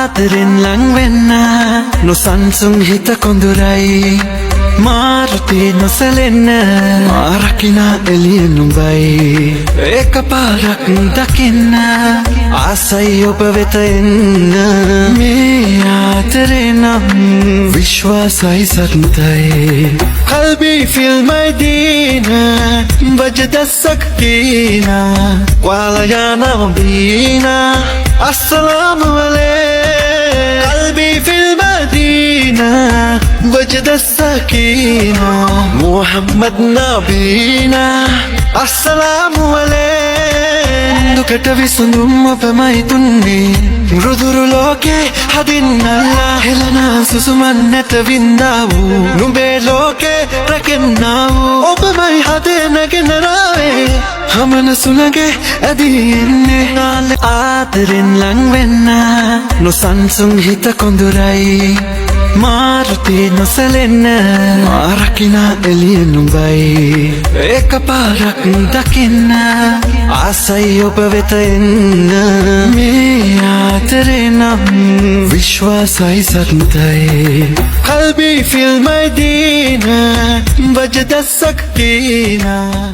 ආදරෙන් ලං වෙන්න නොසන්සුන් හිත කොඳුරයි මාරුතේ නොසැලෙන්න මාරකින එළිය නුඹයි එක පාරක් දකින්න ආසයි ඔබ වෙත එන්න මේ ආදරේ නම් විශ්වාසයි සත්‍යයි قلبي في المدينة وجد السكينة ولا ينام بينا السلام عليك قلبي في المدينة وجد السكينة محمد نبينا السلام عليك දුකට විසඳුම් ඔබමයි දුන්නේ රුදුරු ලෝකේ හදින්නලා හෙලන සුසුමන් නැත වින්දා වූ නුඹේ ලෝකේ රැකෙන්නා වූ ඔබමයි හදේ නැගෙන රාවේ හමන සුළඟේ ඇදී එන්නේ ආදරෙන් ලං වෙන්න නොසන්සුන් හිත කොඳුරයි මාරුතේ නොසැලෙන්න මාරකින එළිය නුඹයි එක පාරක් දකින්න ආසයි ඔබ වෙත එන්න මේ ආදරේ නම් විශ්වාසයි සත්‍යයි قلبي في المدينة وجد السكينة